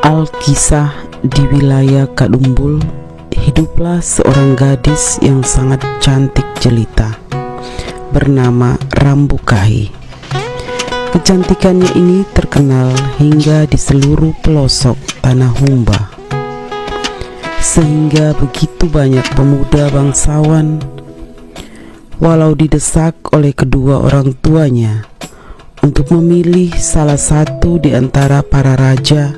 Alkisah di wilayah Kadumbul, hiduplah seorang gadis yang sangat cantik jelita bernama Rambukahi. Kecantikannya ini terkenal hingga di seluruh pelosok tanah Humba, sehingga begitu banyak pemuda bangsawan, walau didesak oleh kedua orang tuanya untuk memilih salah satu di antara para raja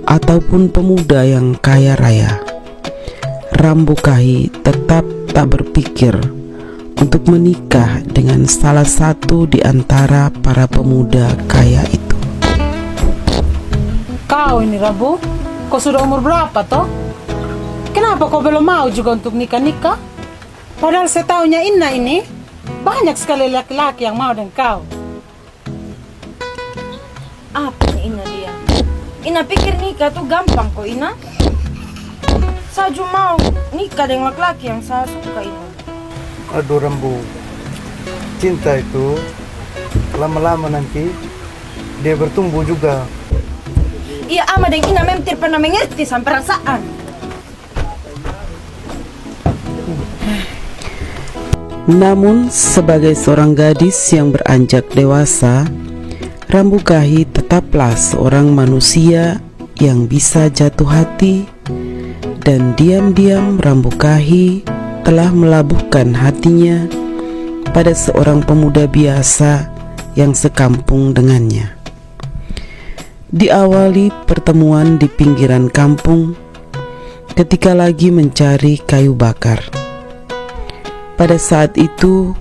ataupun pemuda yang kaya raya, Rambukahi tetap tak berpikir untuk menikah dengan salah satu di antara para pemuda kaya itu. Kau ini Rambu, kau sudah umur berapa toh? Kenapa kau belum mau juga untuk nikah-nikah? Padahal setahunya Ina ini banyak sekali laki-laki yang mau dengan kau. Apa nih Ina dia? Ina pikir nikah tuh gampang kok Ina. Saya cuma mau nikah dengan laki-laki yang saya suka Ina. Aduh Rambu, cinta itu lama-lama nanti dia bertumbuh juga. Iya ama dan Ina memang tidak pernah mengerti sampai perasaan. Namun sebagai seorang gadis yang beranjak dewasa, Rambukahi tetaplah seorang manusia yang bisa jatuh hati, dan diam-diam Rambukahi telah melabuhkan hatinya pada seorang pemuda biasa yang sekampung dengannya. Diawali pertemuan di pinggiran kampung ketika lagi mencari kayu bakar. Pada saat itu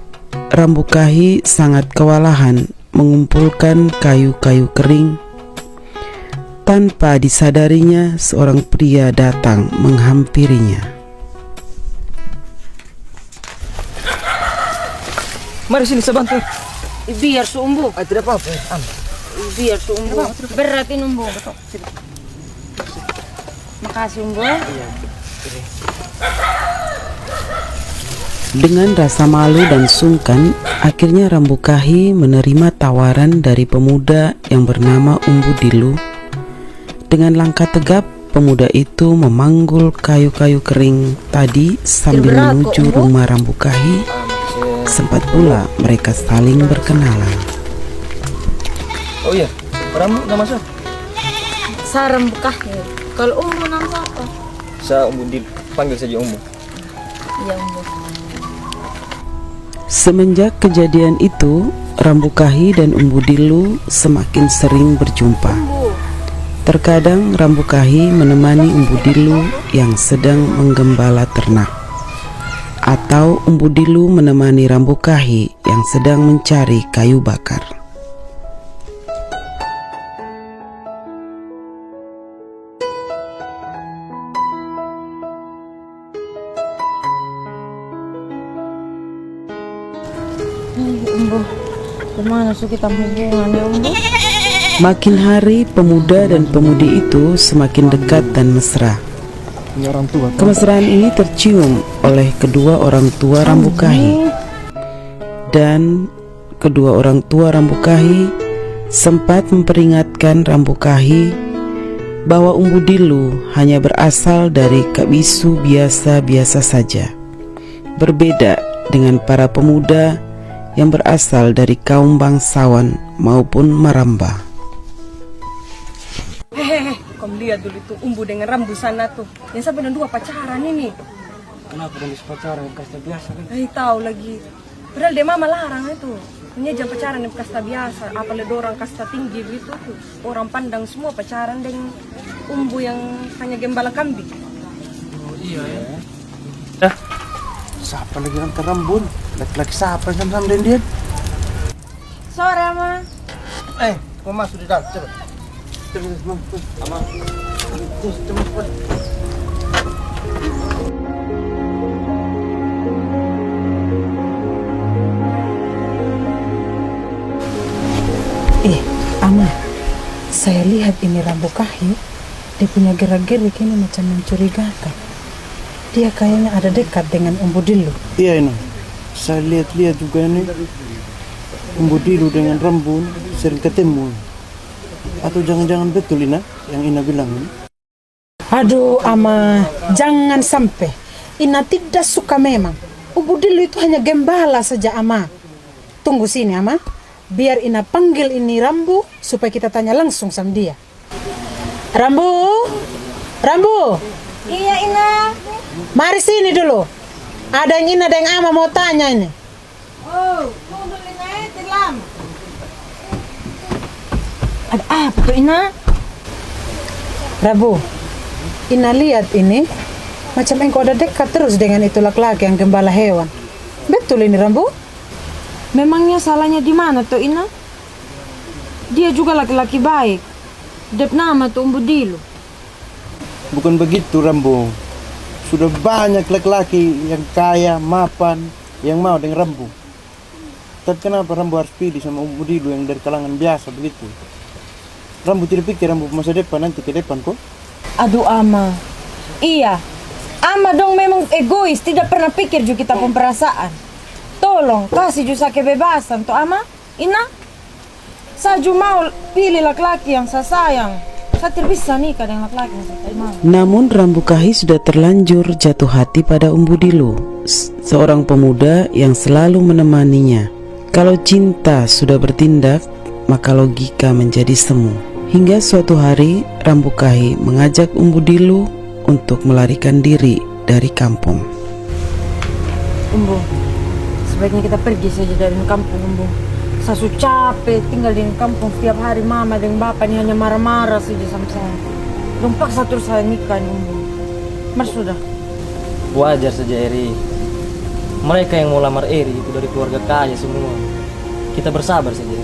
Rambukahi sangat kewalahan mengumpulkan kayu-kayu kering. Tanpa disadarinya, seorang pria datang menghampirinya. Mari sini saya bantu. Biar sumbu. Tidak apa-apa. Biar sumbu. Beratin umbu. Makasih umbu. Dengan rasa malu dan sungkan, akhirnya Rambukahi menerima tawaran dari pemuda yang bernama Umbu Dilu. Dengan langkah tegap, pemuda itu memanggul kayu-kayu kering tadi sambil menuju rumah Rambukahi. Sempat pula mereka saling berkenalan. Oh iya, Rambu nama saya? Saya Rambukahi. Kalau umbu nama apa? Saya Umbu Dil. Panggil saja Umbu. Iya umbu. Semenjak kejadian itu, Rambukahi dan Umbu Dilu semakin sering berjumpa. Terkadang Rambukahi menemani Umbu Dilu yang sedang menggembala ternak, atau Umbu Dilu menemani Rambukahi yang sedang mencari kayu bakar. Umbu, kemana sih kita hubungannya umbu? Makin hari pemuda dan pemudi itu semakin dekat dan mesra. Kemesraan ini tercium oleh kedua orang tua Rambukahi, dan kedua orang tua Rambukahi sempat memperingatkan Rambukahi bahwa Umbu Dilu hanya berasal dari kabisu biasa-biasa saja, berbeda dengan para pemuda yang berasal dari kaum bangsawan maupun maramba. Hehehe, kamu lihat dulu itu Umbu dengan Rambu sana tuh. Yang sampai dan dua pacaran ini. Kenapa dengan pacaran kasta biasa kan? Tahu lagi. Padahal dia mama larang itu. Hanya jam pacaran yang kasta biasa. Apalagi orang kasta tinggi gitu tuh. Orang pandang semua pacaran dengan Umbu yang hanya gembala kambing. Oh iya ya. Dah. Siapa lagi antar Rambun? Laki-laki siapa sama-sama dengan dia? Sore ama. Mau masuk di dalam, coba. Coba. Ama, saya lihat ini Rambukahi, dia punya gerak-gerik ini macam mencurigakan. Dia kayaknya ada dekat dengan Umbu Dilu. Iya ini. Saya lihat-lihat juga ini Umbu Dilu dengan Rambun sering ketemu. Atau jangan-jangan betul Ina yang Ina bilang ini? Aduh, Ama, jangan sampai. Ina tidak suka memang. Umbu Dilu itu hanya gembala saja, Ama. Tunggu sini, Ama. Biar Ina panggil ini Rambu, supaya kita tanya langsung sama dia. Rambu? Rambu? Iya, Ina. Mari sini dulu. Ada yang Ina, ada yang Ama mau tanya ini. Oh, tunggu Ina, telam. Ada apa tuh, Ina? Rambu, Ina lihat ini. Macam engkau ada dekat terus dengan itu laki-laki yang gembala hewan. Betul ini, Rambu? Memangnya salahnya di mana tuh, Ina? Dia juga laki-laki baik. Dep nama tuh Umbu Dilu. Bukan begitu Rambu. Sudah banyak laki-laki yang kaya, mapan, yang mau dengan Rambu. Tapi kenapa Rambu harus pilih sama Umbu Dilu yang dari kalangan biasa begitu? Rambu tidak pikir Rambu masa depan nanti ke depan kok? Aduh, Ama. Iya. Ama dong memang egois, tidak pernah pikir juga kita pun perasaan. Tolong, kasih juga kebebasan tuh, Ama. Ina. Saju mau pilih laki-laki yang saya sayang. Saya tidak bisa nikah dengan laki-laki yang saya mau. Namun Rambu Kahi sudah terlanjur jatuh hati pada Umbu Dilu, seorang pemuda yang selalu menemaninya. Kalau cinta sudah bertindak, maka logika menjadi semu. Hingga suatu hari Rambu Kahi mengajak Umbu Dilu untuk melarikan diri dari kampung. Umbu, sebaiknya kita pergi saja dari kampung, Umbu. Saya sudah capek tinggal di kampung setiap hari. Mama dan bapak ini hanya marah-marah saja sama saya. Dong paksa terus saya nikah nih, Umbu. Mas sudah. Wajar saja Eri. Mereka yang mau lamar Eri itu dari keluarga kaya semua. Kita bersabar saja.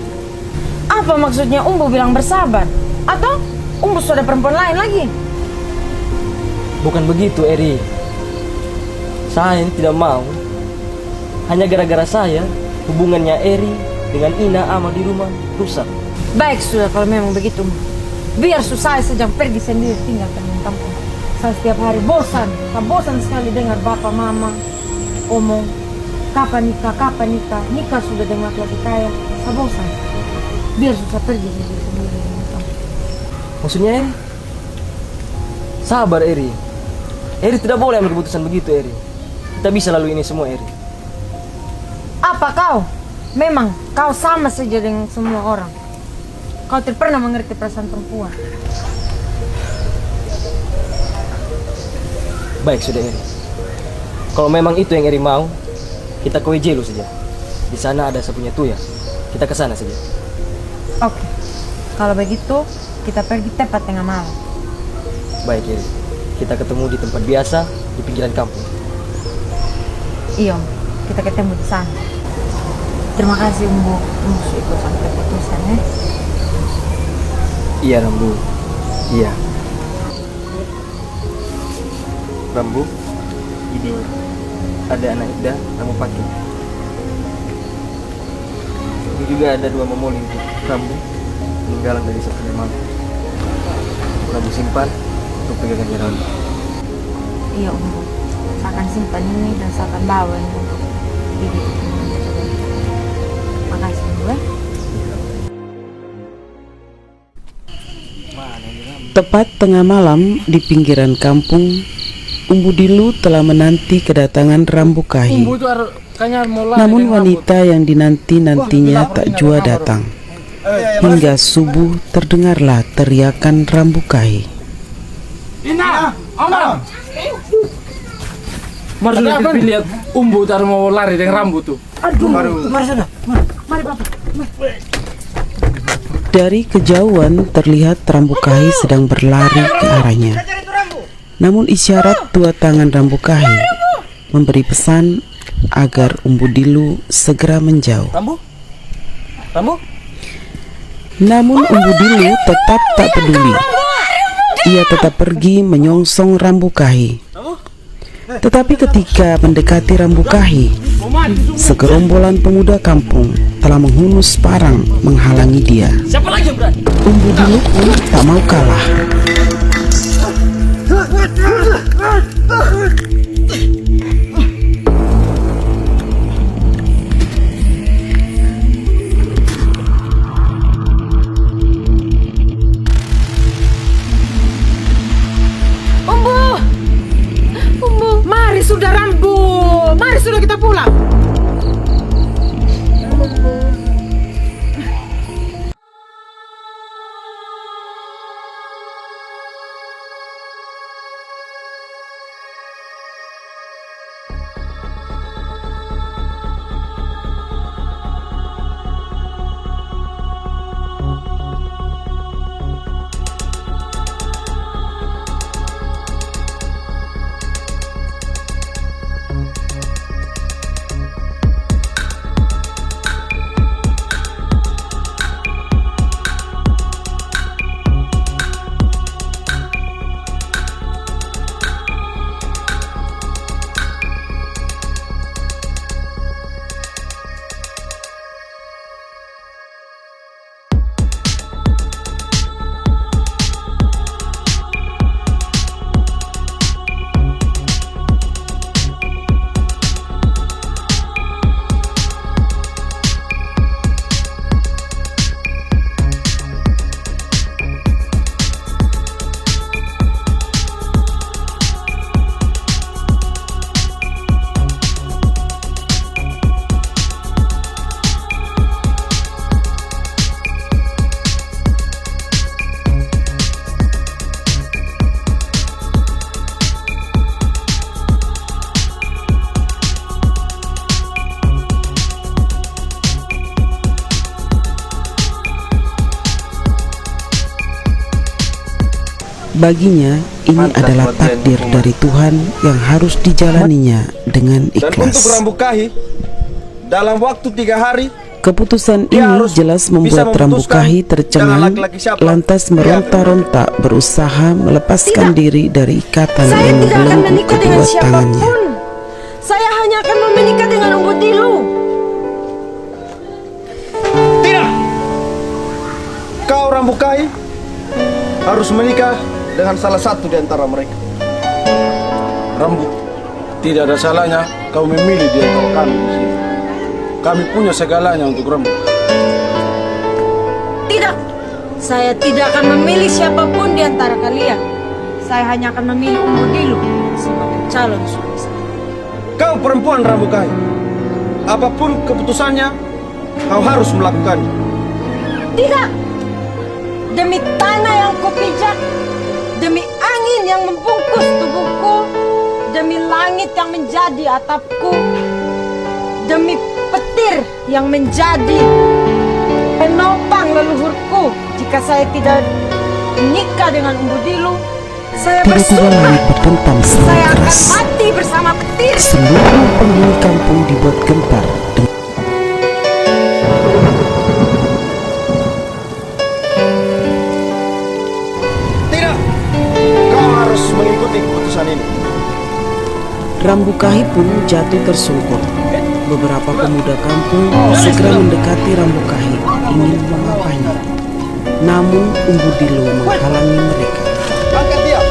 Apa maksudnya Umbu bilang bersabar? Atau Umbu sudah perempuan lain lagi? Bukan begitu Eri. Saya ini tidak mau. Hanya gara-gara saya hubungannya Eri dengan Ina ama di rumah rusak. Baik sudah kalau memang begitu. Biar susah saja pergi sendiri tinggal di kampung. Saya setiap hari bosan. Saya bosan sekali dengar bapak mama omong kapan nikah, kapan nikah. Nikah sudah dengan laki-laki kaya. Saya bosan. Biar susah pergi sendiri. Maksudnya Eri? Sabar Eri. Eri tidak boleh ambil keputusan begitu Eri. Kita bisa lalui ini semua Eri. Apa kau? Memang kau sama saja dengan semua orang. Kau tidak pernah mengerti perasaan perempuan. Baik sudah Eri. Kalau memang itu yang Eri mau, kita ke Wejelu saja. Di sana ada sepunya Tuya. Kita ke sana saja. Oke. Kalau begitu kita pergi tepat tengah malam. Baik Eri. Kita ketemu di tempat biasa di pinggiran kampung. Iya, kita ketemu di sana. Terima kasih Umbu. Umbu sudah ikut sampai keputusan ya. Iya Rambu. Iya. Rambu. Ini ada anak Ida, Rambu Pati. Ini juga ada 2 memoli untuk Rambu. Peninggalan dari sepunya malam. Rambu simpan untuk pegangannya Rambu. Iya Umbu. Saya akan simpan ini dan saya akan bawa ini untuk didik. Makasih Umbu ya. Tepat tengah malam di pinggiran kampung, Umbu Dilu telah menanti kedatangan Rambu Kahi. Namun wanita yang dinanti-nantinya tak jua datang. Hingga subuh terdengarlah teriakan Rambu Kahi. Ina, Omar. Mari lihat Umbu tar mau lari dengan Rambu tuh. Mari sana. Mari Bapak. Dari kejauhan terlihat Rambu Kahi sedang berlari ke arahnya. Namun isyarat 2 tangan Rambu Kahi memberi pesan agar Umbu Dilu segera menjauh. Rambu? Rambu? Namun Umbu Dilu tetap tak peduli. Ia tetap pergi menyongsong Rambu Kahi. Tetapi ketika mendekati Rambu Kahi, segerombolan pemuda kampung telah menghunus parang menghalangi dia. Siapa lagi yang berani? Umbu Dilu pun tak mau kalah. Baginya, ini adalah takdir dari Tuhan yang harus dijalaninya dengan Dan untuk ikhlas. Rambukahi, dalam waktu 3 hari, Keputusan dia ini harus jelas bisa membuat memutuskan Rambukahi jangan tercengang, laki-laki siapa. lantas meronta-ronta berusaha melepaskan diri dari ikatan Saya yang tidak akan membelenggu menikah dengan kedua tangannya. siapapun. Saya hanya akan menikah dengan Umbu Dilu. tidak! Kau Rambukahi harus menikah dengan salah satu di antara mereka. Rambu, tidak ada salahnya kau memilih di antara kami di sini. Kami punya segalanya untuk Rambu. Tidak, saya tidak akan memilih siapapun di antara kalian. Saya hanya akan memilih Umbu Dilu sebagai calon suami saya. Kau perempuan Rambukahi, apapun keputusannya, kau harus melakukannya. Tidak, demi tanah yang kupijak, demi angin yang membungkus tubuhku, demi langit yang menjadi atapku, demi petir yang menjadi penopang leluhurku. Jika saya tidak menikah dengan Umbu Dilu, saya Tiba-tiba bersumpah langit berdentam saya sangat akan keras. mati bersama petir. Seluruh penghuni kampung dibuat gentar dengan Tidak! Kau harus mengikuti keputusan ini. Rambukahi pun jatuh tersungkur. Beberapa pemuda kampung segera mendekati Rambukahi ingin mengapanya. Namun Umbu Dilu menghalangi mereka. Angkat dia!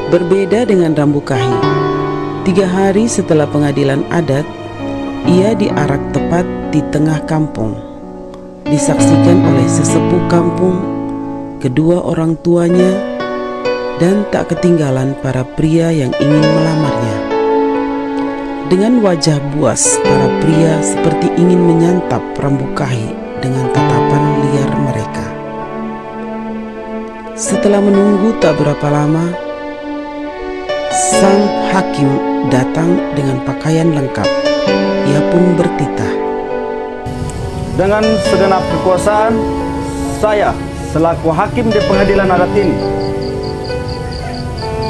Berbeda dengan Rambukahi, 3 hari setelah pengadilan adat, ia diarak tepat di tengah kampung. Disaksikan oleh sesepuh kampung, kedua orang tuanya, dan tak ketinggalan para pria yang ingin melamarnya. Dengan wajah buas, para pria seperti ingin menyantap Rambukahi dengan tatapan liar mereka. Setelah menunggu tak berapa lama, sang hakim datang dengan pakaian lengkap. Ia pun bertitah. Dengan segenap kekuasaan, saya selaku hakim di pengadilan adat ini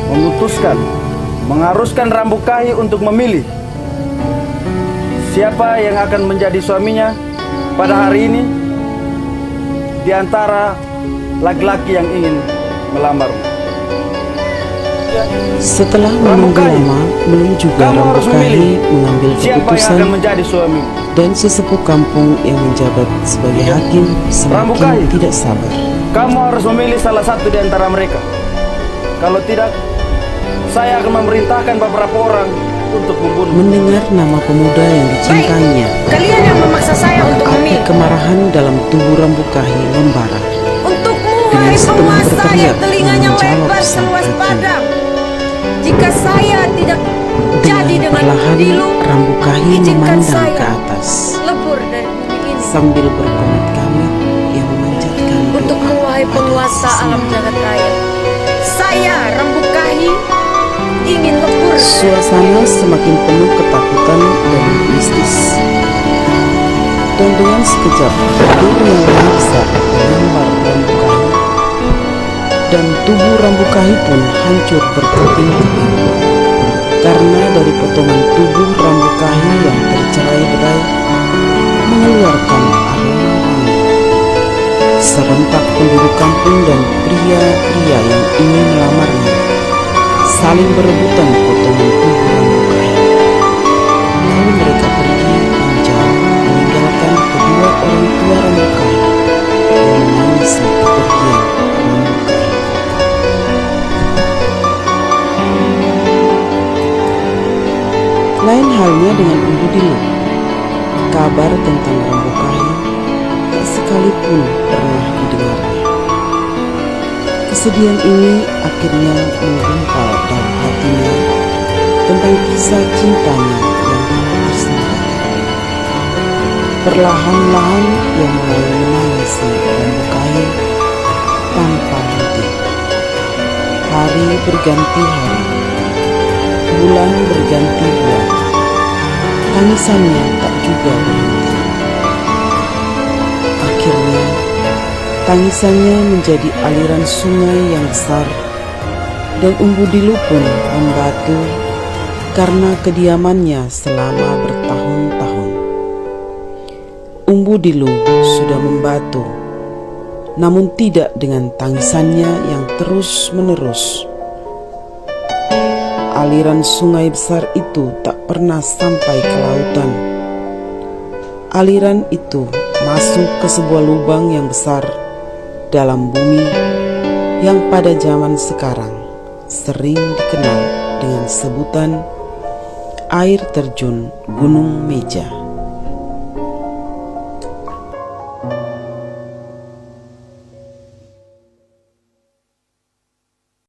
memutuskan, mengharuskan Rambukahi untuk memilih siapa yang akan menjadi suaminya pada hari ini di antara laki-laki yang ingin melamar. Setelah menunggu lama, belum juga Kamu harus Rambukahi memilih mengambil siapa yang keputusan, akan menjadi suami. dan sesepuh kampung yang menjabat sebagai hakim semakin Rambukahi, tidak sabar. kamu harus memilih salah satu di antara mereka. Kalau tidak, saya akan memerintahkan beberapa orang untuk membunuh. Mendengar nama pemuda yang dicintainya, Kalian yang memaksa saya untuk api memilih. kemarahan dalam tubuh Rambukahi membara. Untukmu, Dengan wahai setengah penguasa berteriak, yang telinganya menjawab lebar sang seluas hakim. padang. Jika saya tidak jadi Dengan dengan perlahan Dilu, Rambukahi izinkan memandang saya ke atas lebur dari bumi ini. sambil berkomat-kamit yang memanjatkan Untukmu, doa wahai pada penguasa si alam singa. jagat raya, saya Rambukahi ingin lebur. Suasana semakin penuh ketakutan dan mistis. Dan dengan sekejap, tidur yang menyiksa menyambar Rambukahi, dan tubuh Rambukahi pun hancur berkeping-keping. Karena dari potongan tubuh Rambukahi yang tercerai-berai mengeluarkan aroma wangi. Serentak penduduk kampung dan pria-pria yang ingin melamarnya saling berebutan potongan tubuh Rambukahi. Lalu mereka pergi menjauh meninggalkan kedua orang tua Rambukahi yang menangisi kepergian Rambukahi. Lain halnya dengan Umbu Dilu. Kabar tentang Rambukahi tak sekalipun pernah didengarnya. Kesedihan ini akhirnya menggumpal dalam hatinya tentang kisah cintanya yang tersembunyi. Perlahan-lahan ia mulai menangisi Rambukahi tanpa henti. Hari berganti hari, bulan berganti bulan, tangisannya tak juga berhenti. Akhirnya, tangisannya menjadi aliran sungai yang besar, dan Umbu Dilu pun membatu karena kediamannya selama bertahun-tahun. Umbu Dilu sudah membatu, namun tidak dengan tangisannya yang terus-menerus. Aliran sungai besar itu tak pernah sampai ke lautan. Aliran itu masuk ke sebuah lubang yang besar dalam bumi yang pada zaman sekarang sering dikenal dengan sebutan air terjun Gunung Meja.